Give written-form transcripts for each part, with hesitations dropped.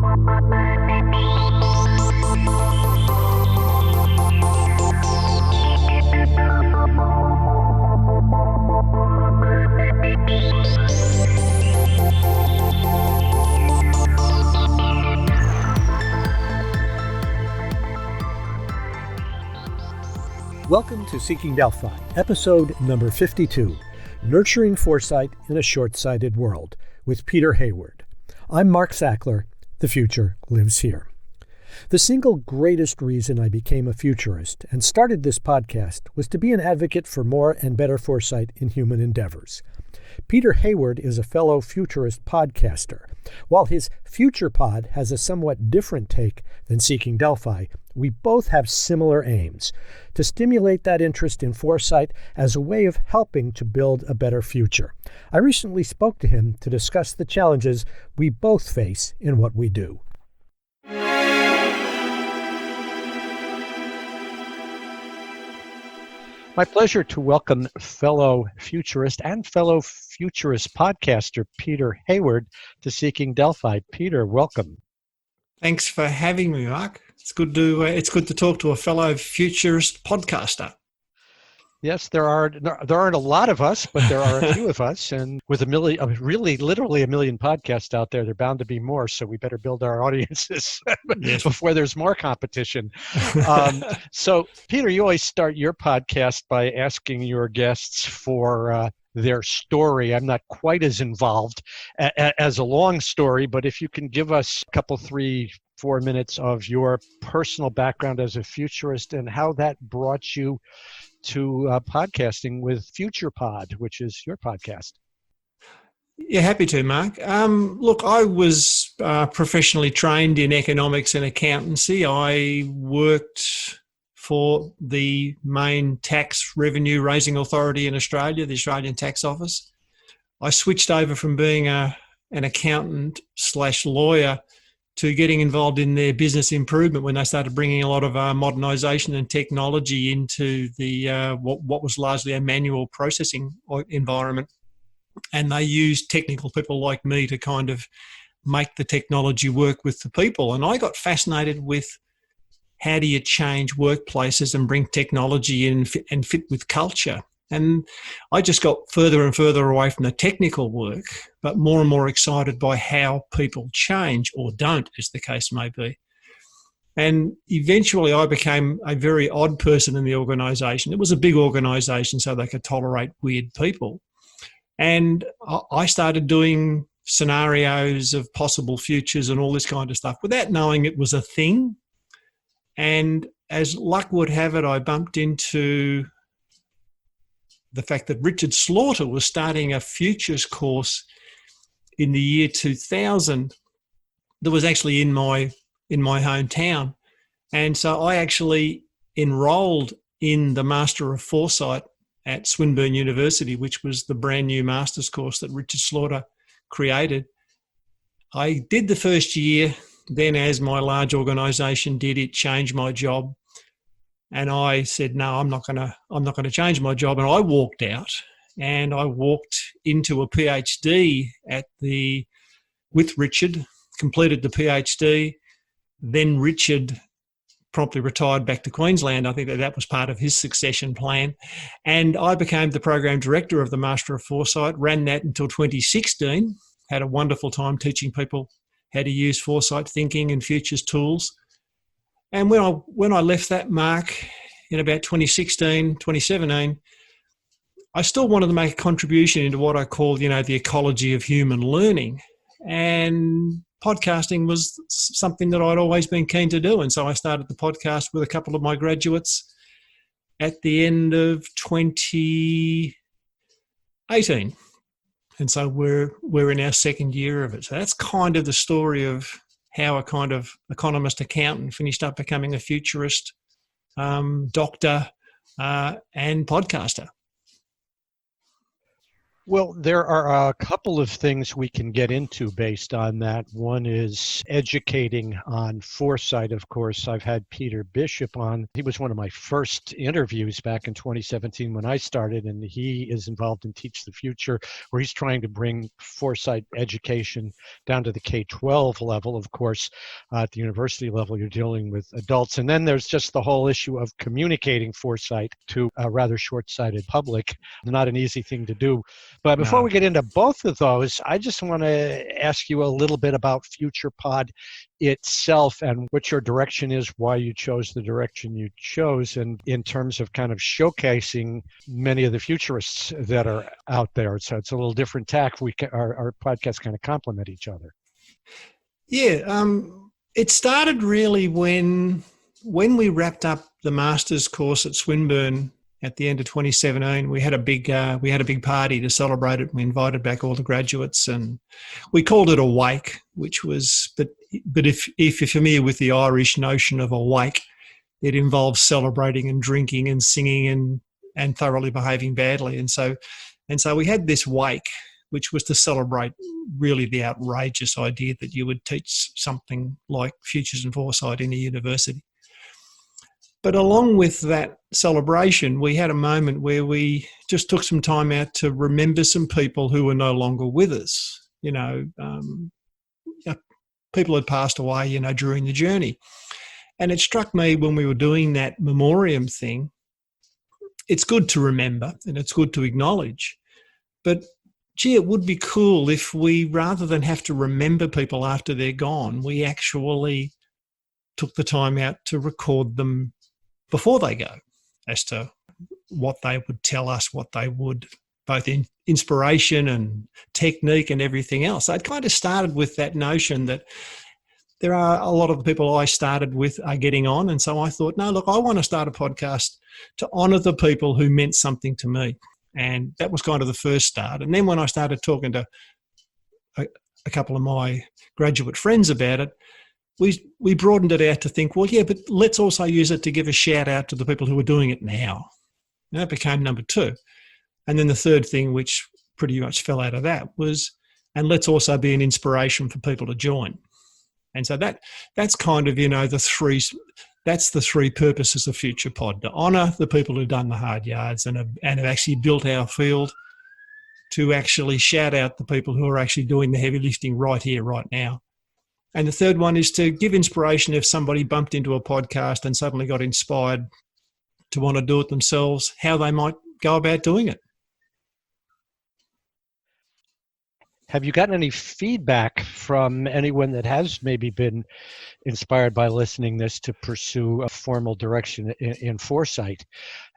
Welcome to Seeking Delphi, episode number 52, Nurturing Foresight in a Short-Sighted World, with Peter Hayward. I'm Mark Sackler. The future lives here. The single greatest reason I became a futurist and started this podcast was to be an advocate for more and better foresight in human endeavors. Peter Hayward is a fellow futurist podcaster. While his Future Pod has a somewhat different take than Seeking Delphi, we both have similar aims: to stimulate that interest in foresight as a way of helping to build a better future. I recently spoke to him to discuss the challenges we both face in what we do. My pleasure to welcome fellow futurist and fellow futurist podcaster Peter Hayward to Seeking Delphi. Peter, welcome. Thanks for having me, Mark. It's good to talk to a fellow futurist podcaster. Yes, there aren't a lot of us, but there are a few of us, and with literally a million podcasts out there, there are bound to be more. So we better build our audiences before there's more competition. So, Peter, you always start your podcast by asking your guests for their story. I'm not quite as involved as a long story, but if you can give us a couple, 3-4 minutes of your personal background as a futurist and how that brought you to podcasting with FuturePod, which is your podcast. Yeah, happy to, Mark. Look, I was professionally trained in economics and accountancy. I worked for the main tax revenue raising authority in Australia, the Australian Tax Office. I switched over from being an accountant/lawyer to getting involved in their business improvement when they started bringing a lot of modernisation and technology into the what was largely a manual processing environment. And they used technical people like me to kind of make the technology work with the people. And I got fascinated with how do you change workplaces and bring technology in and fit with culture. And I just got further and further away from the technical work, but more and more excited by how people change or don't, as the case may be. And eventually I became a very odd person in the organisation. It was a big organisation, so they could tolerate weird people. And I started doing scenarios of possible futures and all this kind of stuff without knowing it was a thing. And as luck would have it, I bumped into the fact that Richard Slaughter was starting a futures course in the year 2000 that was actually in my hometown. And so I actually enrolled in the Master of Foresight at Swinburne University, which was the brand new master's course that Richard Slaughter created. I did the first year. Then as my large organisation did, it changed my job. And I said, no, I'm not going to change my job. And I walked out, and I walked into a PhD with Richard, completed the PhD. Then Richard promptly retired back to Queensland. I think that was part of his succession plan. And I became the program director of the Master of Foresight, ran that until 2016, had a wonderful time teaching people how to use foresight thinking and futures tools. And when I left that, Mark, in about 2016, 2017, I still wanted to make a contribution into what I call, the ecology of human learning. And podcasting was something that I'd always been keen to do. And so I started the podcast with a couple of my graduates at the end of 2018. And so we're in our second year of it. So that's kind of the story of how a kind of economist accountant finished up becoming a futurist, doctor, and podcaster. Well, there are a couple of things we can get into based on that. One is educating on foresight. Of course, I've had Peter Bishop on. He was one of my first interviews back in 2017 when I started, and he is involved in Teach the Future, where he's trying to bring foresight education down to the K-12 level. Of course, at the university level, you're dealing with adults. And then there's just the whole issue of communicating foresight to a rather short-sighted public. Not an easy thing to do. But before we get into both of those, I just want to ask you a little bit about FuturePod itself and what your direction is, why you chose the direction you chose, and in terms of kind of showcasing many of the futurists that are out there. So it's a little different tack. Our podcasts kind of complement each other. Yeah, it started really when we wrapped up the master's course at Swinburne. At the end of 2017, we had a big party to celebrate it. We invited back all the graduates, and we called it a wake, which was, but if you're familiar with the Irish notion of a wake, it involves celebrating and drinking and singing and thoroughly behaving badly. And so we had this wake, which was to celebrate really the outrageous idea that you would teach something like Futures and Foresight in a university. But along with that celebration, we had a moment where we just took some time out to remember some people who were no longer with us. People had passed away, during the journey. And it struck me when we were doing that memoriam thing, it's good to remember and it's good to acknowledge. But, gee, it would be cool if we, rather than have to remember people after they're gone, we actually took the time out to record them before they go, as to what they would tell us, what they would, both in inspiration and technique and everything else. So it kind of started with that notion that there are a lot of the people I started with are getting on. And so I thought, no, look, I want to start a podcast to honour the people who meant something to me. And that was kind of the first start. And then when I started talking to a couple of my graduate friends about it, we broadened it out to think, well, yeah, but let's also use it to give a shout out to the people who are doing it now. And that became number two. And then the third thing, which pretty much fell out of that, was, and let's also be an inspiration for people to join. And so that's kind of, that's the three purposes of FuturePod: to honour the people who've done the hard yards and have actually built our field, to actually shout out the people who are actually doing the heavy lifting right here, right now. And the third one is to give inspiration if somebody bumped into a podcast and suddenly got inspired to want to do it themselves, how they might go about doing it. Have you gotten any feedback from anyone that has maybe been inspired by listening this to pursue a formal direction in foresight?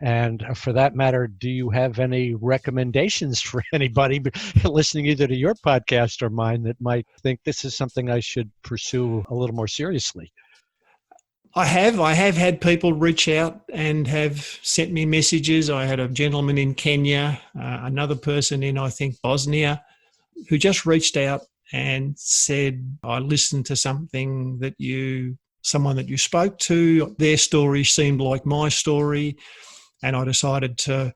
And for that matter, do you have any recommendations for anybody listening either to your podcast or mine that might think this is something I should pursue a little more seriously? I have had people reach out and have sent me messages. I had a gentleman in Kenya, another person in, I think, Bosnia, who just reached out and said, I listened to someone that you spoke to, their story seemed like my story, and I decided to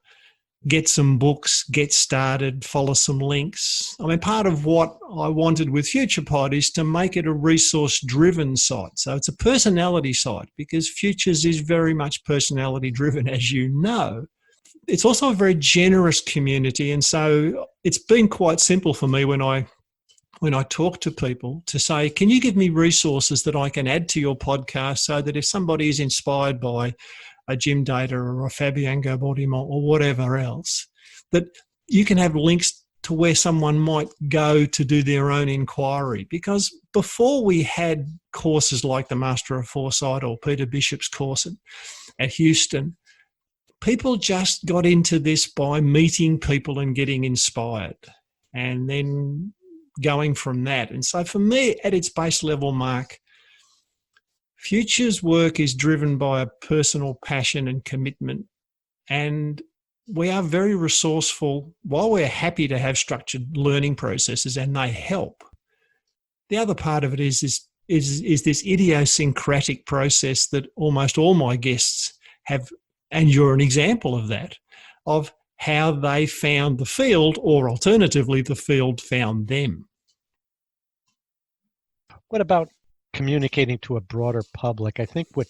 get some books, get started, follow some links. I mean, part of what I wanted with FuturePod is to make it a resource-driven site. So it's a personality site, because Futures is very much personality-driven, as you know. It's also a very generous community, and so it's been quite simple for me when I talk to people to say, can you give me resources that I can add to your podcast so that if somebody is inspired by a Jim Data or a Fabien Gaudimont or whatever else, that you can have links to where someone might go to do their own inquiry. Because before we had courses like the Master of Foresight or Peter Bishop's course at Houston, people just got into this by meeting people and getting inspired and then going from that. And so for me, at its base level, Mark, Futures work is driven by a personal passion and commitment. And we are very resourceful. While we're happy to have structured learning processes and they help, the other part of it is this idiosyncratic process that almost all my guests have, and you're an example of that, of how they found the field, or alternatively, the field found them. What about communicating to a broader public? I think what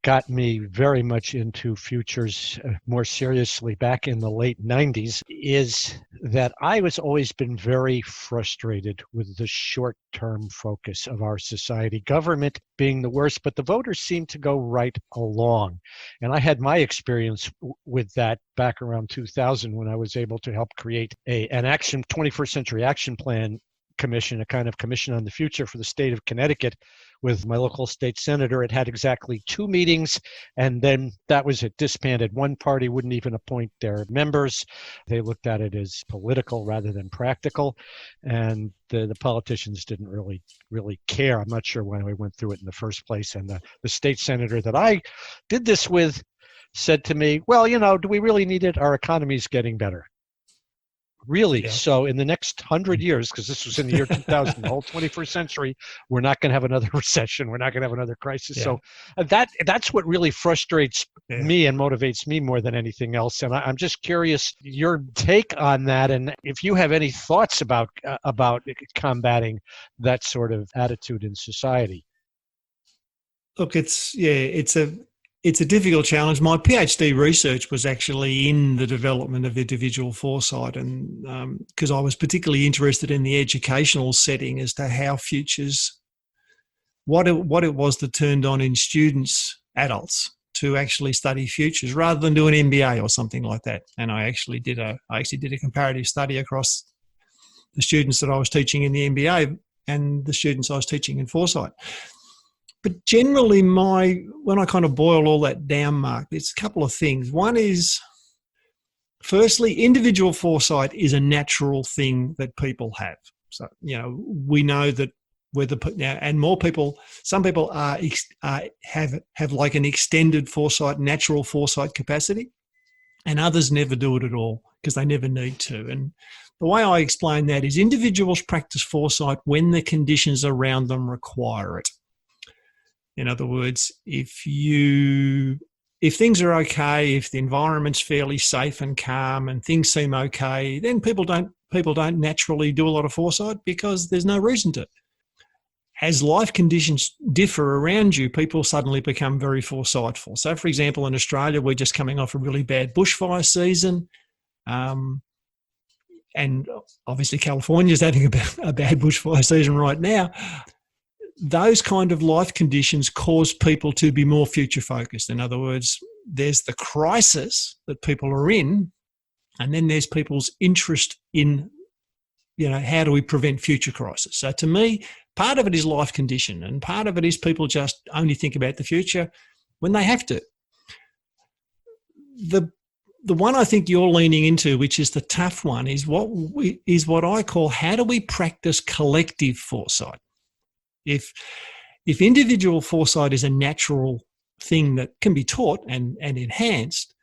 got me very much into futures more seriously back in the late 90s is that I was always been very frustrated with the short-term focus of our society, government being the worst, but the voters seem to go right along. And I had my experience with that back around 2000 when I was able to help create an 21st century action plan commission, a kind of commission on the future for the state of Connecticut with my local state senator. It had exactly 2 meetings, and then that was it, disbanded. One party wouldn't even appoint their members. They looked at it as political rather than practical, and the politicians didn't really care. I'm not sure why we went through it in the first place. And the state senator that I did this with said to me, well, do we really need it? Our economy's getting better. Really? Yeah. So in the next 100 years, because this was in the year 2000, the whole 21st century, we're not going to have another recession. We're not going to have another crisis. Yeah. So that's what really frustrates me and motivates me more than anything else. And I'm just curious your take on that, and if you have any thoughts about combating that sort of attitude in society. Look, it's a difficult challenge. My PhD research was actually in the development of individual foresight, and because I was particularly interested in the educational setting as to how futures, what it was that turned on in students, adults, to actually study futures rather than do an MBA or something like that. And I actually did a comparative study across the students that I was teaching in the MBA and the students I was teaching in foresight. But generally, when I kind of boil all that down, Mark, there's a couple of things. One is, firstly, individual foresight is a natural thing that people have. So, we know that and more people, some people have like an extended foresight, natural foresight capacity, and others never do it at all because they never need to. And the way I explain that is individuals practice foresight when the conditions around them require it. In other words, if things are okay, if the environment's fairly safe and calm and things seem okay, then people don't naturally do a lot of foresight because there's no reason to. As life conditions differ around you, people suddenly become very foresightful. So, for example, in Australia, we're just coming off a really bad bushfire season. And obviously California's having a bad bushfire season right now. Those kind of life conditions cause people to be more future focused. In other words, there's the crisis that people are in, and then there's people's interest in, how do we prevent future crisis? So to me, part of it is life condition, and part of it is people just only think about the future when they have to. The one I think you're leaning into, which is the tough one, is what I call, how do we practice collective foresight? If individual foresight is a natural thing that can be taught and enhanced,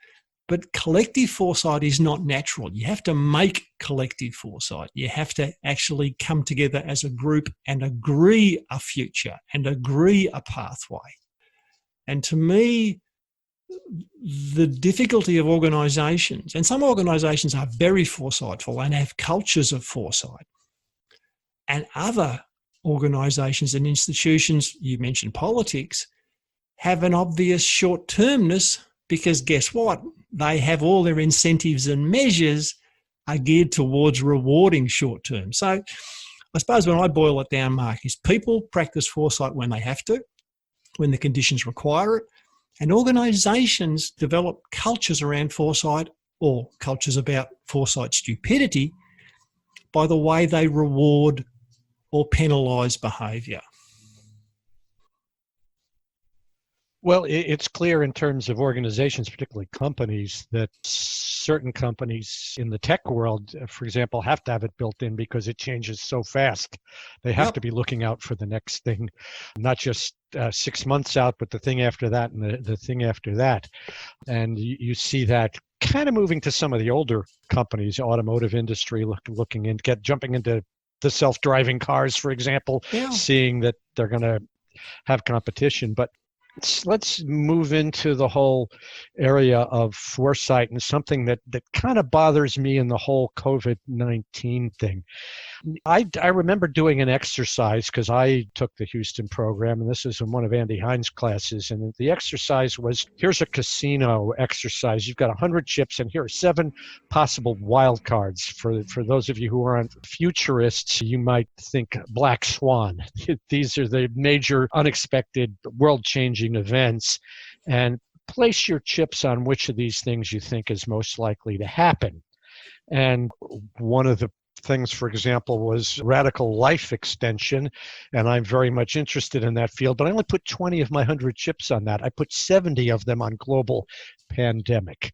but collective foresight is not natural. You have to make collective foresight. You have to actually come together as a group and agree a future and agree a pathway. And to me, the difficulty of organisations, and some organisations are very foresightful and have cultures of foresight, and other organisations and institutions, you mentioned politics, have an obvious short-termness because guess what? They have all their incentives and measures are geared towards rewarding short-term. So I suppose when I boil it down, Mark, is people practice foresight when they have to, when the conditions require it, and organisations develop cultures around foresight or cultures about foresight stupidity by the way they reward or penalise behaviour. Well, it's clear in terms of organizations, particularly companies, that certain companies in the tech world, for example, have to have it built in because it changes so fast. They have to be looking out for the next thing, not just 6 months out, but the thing after that and the thing after that. And you see that kind of moving to some of the older companies, automotive industry, jumping into the self-driving cars, for example, seeing that they're going to have competition. But Let's move into the whole area of foresight and something that kind of bothers me in the whole COVID-19 thing. I remember doing an exercise because I took the Houston program, and this is in one of Andy Hines' classes. And the exercise was, here's a casino exercise. You've got 100 chips, and here are 7 possible wild cards. For those of you who aren't futurists, you might think Black Swan. These are the major unexpected world-changing events. And place your chips on which of these things you think is most likely to happen. And one of the things, for example, was radical life extension, and I'm very much interested in that field, but I only put 20 of my 100 chips on that. I put 70 of them on global pandemic.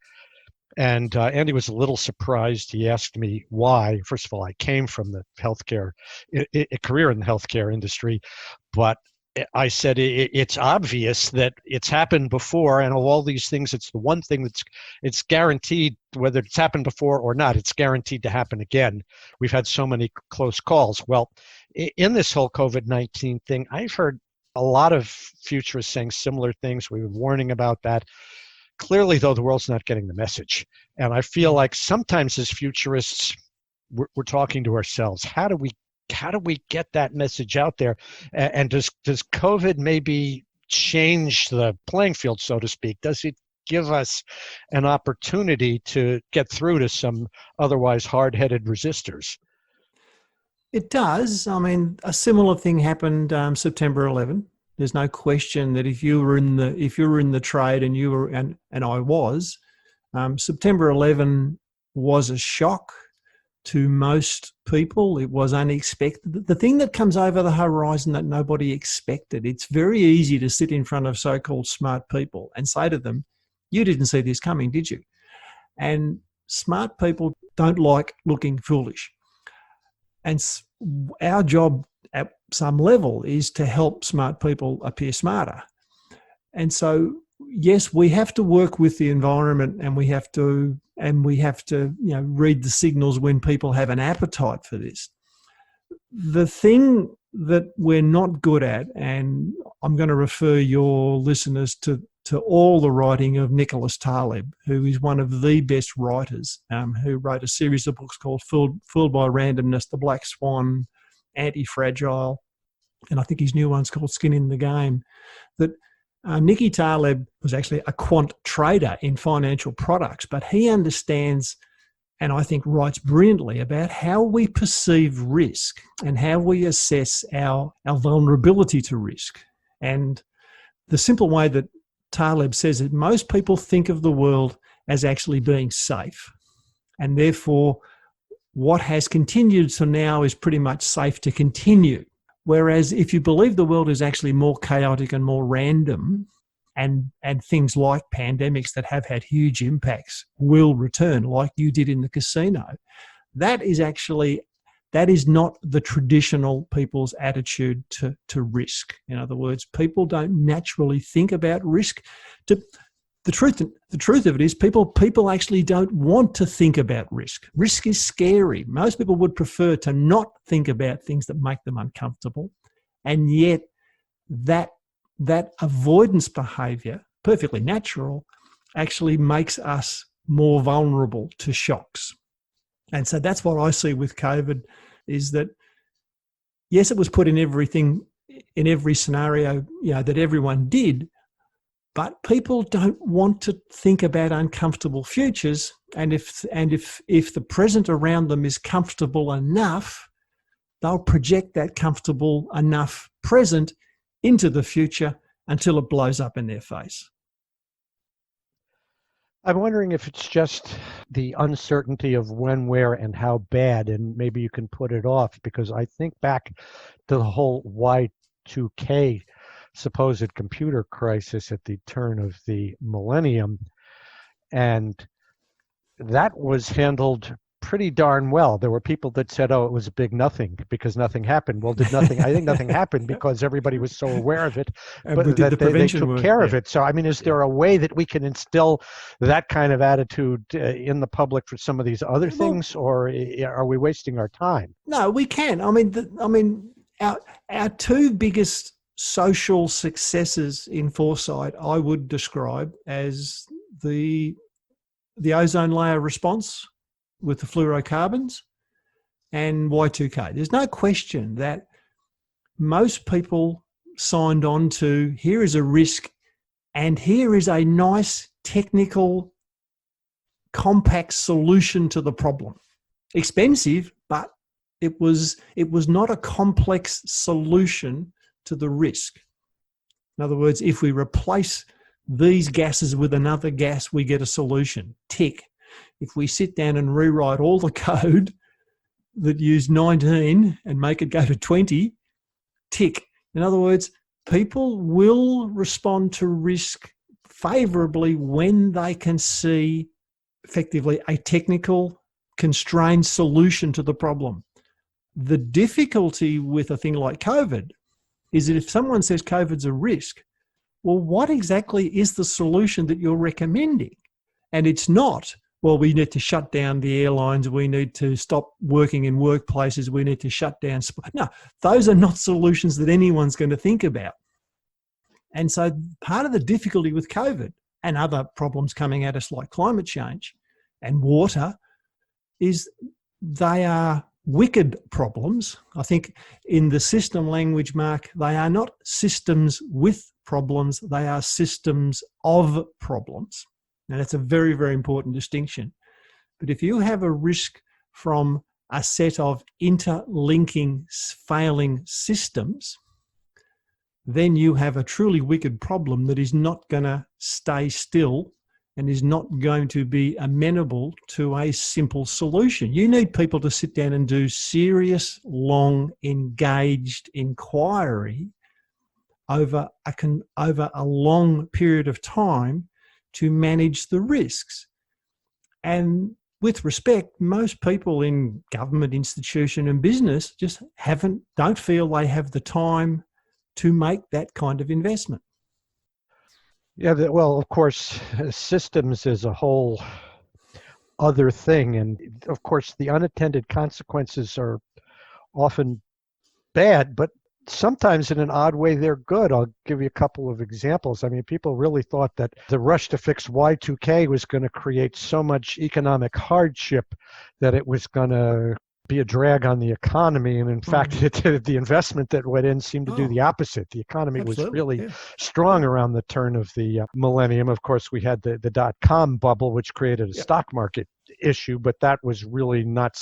And Andy was a little surprised. He asked me why. First of all, I came from the healthcare, a career in the healthcare industry, but I said it's obvious that it's happened before, and of all these things, it's the one thing it's guaranteed, whether it's happened before or not, it's guaranteed to happen again. We've had so many close calls. Well, in this whole COVID-19 thing, I've heard a lot of futurists saying similar things. We were warning about that. Clearly, though, the world's not getting the message. And I feel like sometimes as futurists, we're talking to ourselves. How do we get that message out there? And does COVID maybe change the playing field, so to speak? Does it give us an opportunity to get through to some otherwise hard-headed resistors? It does. I mean, a similar thing happened September 11. There's no question that if you were in the trade and you were and I was, September 11 was a shock to most people. It was unexpected. The thing that comes over the horizon that nobody expected. It's very easy to sit in front of so-called smart people and say to them, "You didn't see this coming, did you?" And smart people don't like looking foolish. And our job at some level is to help smart people appear smarter. And so, yes, we have to work with the environment, and we have to read the signals when people have an appetite for this. The thing that we're not good at, and I'm going to refer your listeners to all the writing of Nicholas Taleb, who is one of the best writers, who wrote a series of books called Fooled by Randomness, The Black Swan, Anti-Fragile, and I think his new one's called Skin in the Game, that Nicky Taleb was actually a quant trader in financial products, but he understands, and I think writes brilliantly about how we perceive risk and how we assess our vulnerability to risk. And the simple way that Taleb says it, most people think of the world as actually being safe. And therefore, what has continued to now is pretty much safe to continue. Whereas if you believe the world is actually more chaotic and more random, and things like pandemics that have had huge impacts will return, like you did in the casino, that is not the traditional people's attitude to risk. In other words, people don't naturally think about risk. The truth of it is people actually don't want to think about risk. Risk is scary. Most people would prefer to not think about things that make them uncomfortable. And yet that avoidance behavior, perfectly natural, actually makes us more vulnerable to shocks. And so that's what I see with COVID, is that, yes, it was put in every scenario, that everyone did, but people don't want to think about uncomfortable futures. And if the present around them is comfortable enough, they'll project that comfortable enough present into the future until it blows up in their face. I'm wondering if it's just the uncertainty of when, where, and how bad, and maybe you can put it off, because I think back to the whole Y2K supposed computer crisis at the turn of the millennium, and that was handled pretty darn well. There were people that said, "Oh, it was a big nothing because nothing happened." Well, I think nothing happened because everybody was so aware of it, but that they took care of it. So, I mean, is there a way that we can instill that kind of attitude in the public for some of these other things, or are we wasting our time? No, we can. I mean, our two biggest social successes in Foresight I would describe as the ozone layer response with the fluorocarbons and Y2K. There's no question that most people signed on to, here is a risk and here is a nice technical compact solution to the problem. Expensive, but it was not a complex solution to the risk. In other words, if we replace these gases with another gas, we get a solution. Tick. If we sit down and rewrite all the code that used 19 and make it go to 20, tick. In other words, people will respond to risk favorably when they can see effectively a technical constrained solution to the problem. The difficulty with a thing like COVID is that if someone says COVID's a risk, well, what exactly is the solution that you're recommending? And it's not, well, we need to shut down the airlines, we need to stop working in workplaces, we need to shut down. No, those are not solutions that anyone's going to think about. And so part of the difficulty with COVID and other problems coming at us like climate change and water is they are wicked problems. I think in the system language, Mark, they are not systems with problems, they are systems of problems. Now that's a very, very important distinction. But if you have a risk from a set of interlinking failing systems, then you have a truly wicked problem that is not going to stay still and is not going to be amenable to a simple solution. You need people to sit down and do serious, long, engaged inquiry over a long period of time to manage the risks. And with respect, most people in government, institution and business just don't feel they have the time to make that kind of investment. Yeah, well, of course, systems is a whole other thing. And of course, the unintended consequences are often bad, but sometimes in an odd way, they're good. I'll give you a couple of examples. I mean, people really thought that the rush to fix Y2K was going to create so much economic hardship that it was going to be a drag on the economy. And in fact, the investment that went in seemed to do the opposite. The economy was really strong around the turn of the millennium. Of course, we had the dot-com bubble, which created a stock market issue, but that was really not,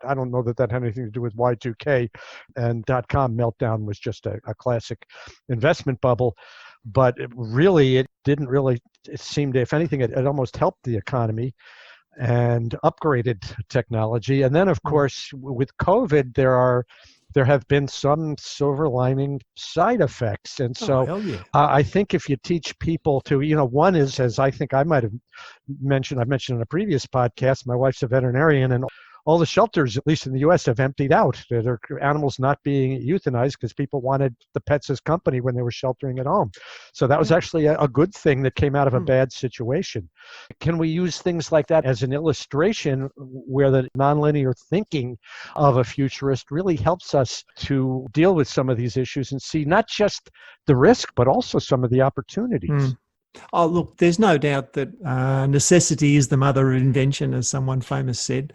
I don't know that had anything to do with Y2K, and dot-com meltdown was just a classic investment bubble. But it didn't really, it seemed, if anything, it almost helped the economy and upgraded technology. And then, of course, with COVID, there have been some silver lining side effects. And so I think if you teach people to, one is, as I think I might have mentioned, I've mentioned in a previous podcast, my wife's a veterinarian, and all the shelters, at least in the U.S., have emptied out. There are animals not being euthanized because people wanted the pets as company when they were sheltering at home. So that was actually a good thing that came out of a bad situation. Can we use things like that as an illustration where the nonlinear thinking of a futurist really helps us to deal with some of these issues and see not just the risk, but also some of the opportunities? Oh, look, there's no doubt that necessity is the mother of invention, as someone famous said.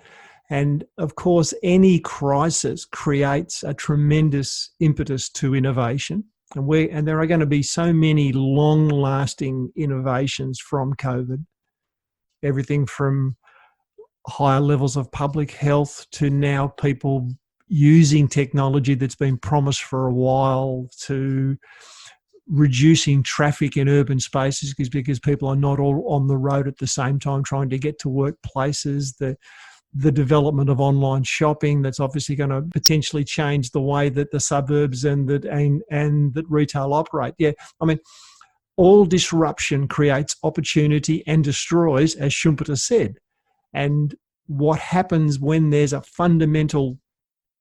And of course, any crisis creates a tremendous impetus to innovation. And there are going to be so many long-lasting innovations from COVID, everything from higher levels of public health to now people using technology that's been promised for a while, to reducing traffic in urban spaces because people are not all on the road at the same time trying to get to workplaces, the development of online shopping that's obviously going to potentially change the way that the suburbs and that retail operate. Yeah, I mean, all disruption creates opportunity and destroys, as Schumpeter said. And what happens when there's a fundamental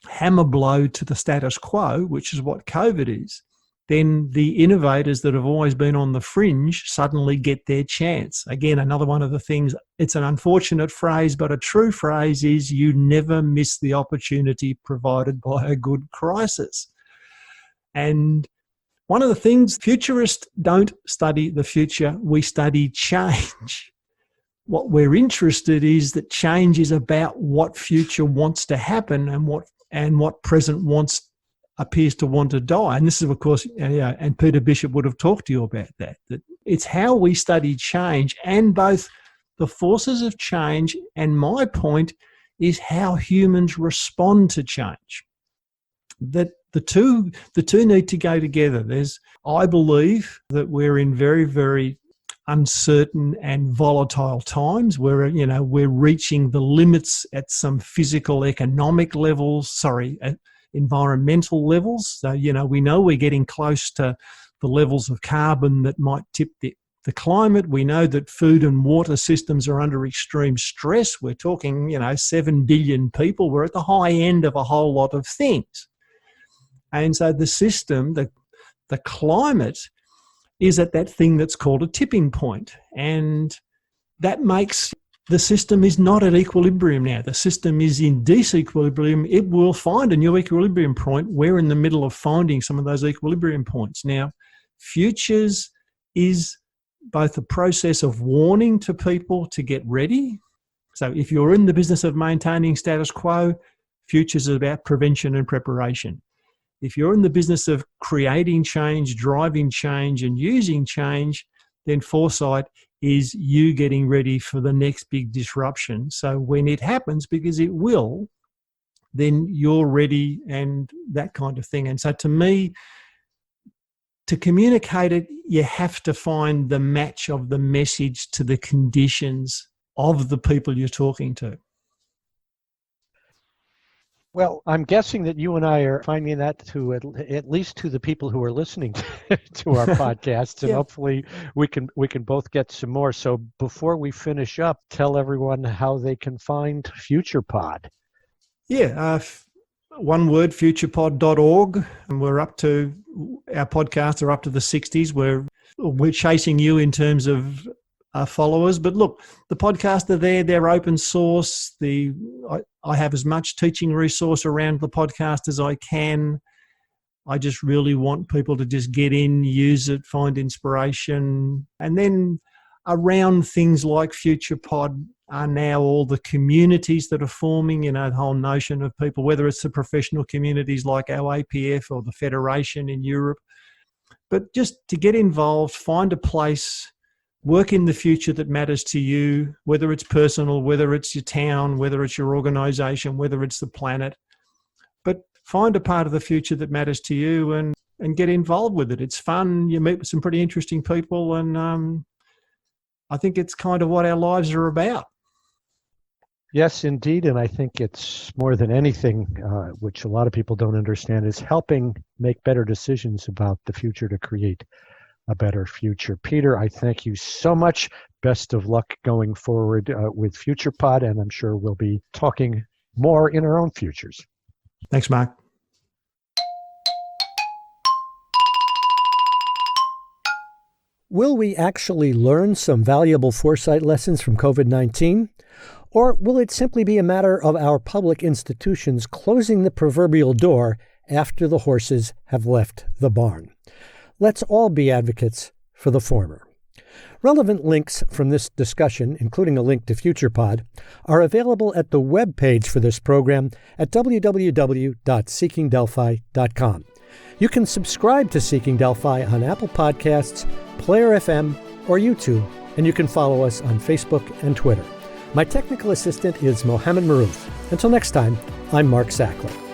hammer blow to the status quo, which is what COVID is, then the innovators that have always been on the fringe suddenly get their chance. Again, another one of the things, it's an unfortunate phrase, but a true phrase is you never miss the opportunity provided by a good crisis. And one of the things, futurists don't study the future, we study change. What we're interested is that change is about what future wants to happen and what present appears to want to die. And this is, of course, and Peter Bishop would have talked to you about that it's how we study change, and both the forces of change, and my point is how humans respond to change. That the two need to go together. I believe that we're in very, very uncertain and volatile times where, we're reaching the limits at some physical, economic levels, at environmental levels. So, we know we're getting close to the levels of carbon that might tip the climate. We know that food and water systems are under extreme stress. We're talking, 7 billion people. We're at the high end of a whole lot of things. And so the system, the climate, is at that thing that's called a tipping point. And that makes the system is not at equilibrium now. The system is in disequilibrium. It will find a new equilibrium point. We're in the middle of finding some of those equilibrium points. Now, futures is both a process of warning to people to get ready. So if you're in the business of maintaining status quo, futures is about prevention and preparation. If you're in the business of creating change, driving change, and using change, then foresight is you getting ready for the next big disruption. So when it happens, because it will, then you're ready and that kind of thing. And so to me, to communicate it, you have to find the match of the message to the conditions of the people you're talking to. Well, I'm guessing that you and I are finding that to at least to the people who are listening to our podcasts, and hopefully we can both get some more. So before we finish up, tell everyone how they can find FuturePod. Yeah, one word, futurepod.org, and our podcasts are up to the 60s. We're chasing you in terms of followers, but look, the podcasts are there. They're open source. I have as much teaching resource around the podcast as I can. I just really want people to just get in, use it, find inspiration. And then around things like FuturePod are now all the communities that are forming, the whole notion of people, whether it's the professional communities like our APF or the Federation in Europe. But just to get involved, find a place, work in the future that matters to you, whether it's personal, whether it's your town, whether it's your organization, whether it's the planet. But find a part of the future that matters to you and get involved with it. It's fun. You meet with some pretty interesting people, and I think it's kind of what our lives are about. Yes, indeed. And I think it's more than anything, which a lot of people don't understand, is helping make better decisions about the future to create a better future. Peter, I thank you so much. Best of luck going forward with FuturePod, and I'm sure we'll be talking more in our own futures. Thanks, Mark. Will we actually learn some valuable foresight lessons from COVID-19? Or will it simply be a matter of our public institutions closing the proverbial door after the horses have left the barn? Let's all be advocates for the former. Relevant links from this discussion, including a link to FuturePod, are available at the web page for this program at www.seekingdelphi.com. You can subscribe to Seeking Delphi on Apple Podcasts, Player FM, or YouTube, and you can follow us on Facebook and Twitter. My technical assistant is Mohammed Maroof. Until next time, I'm Mark Sackler.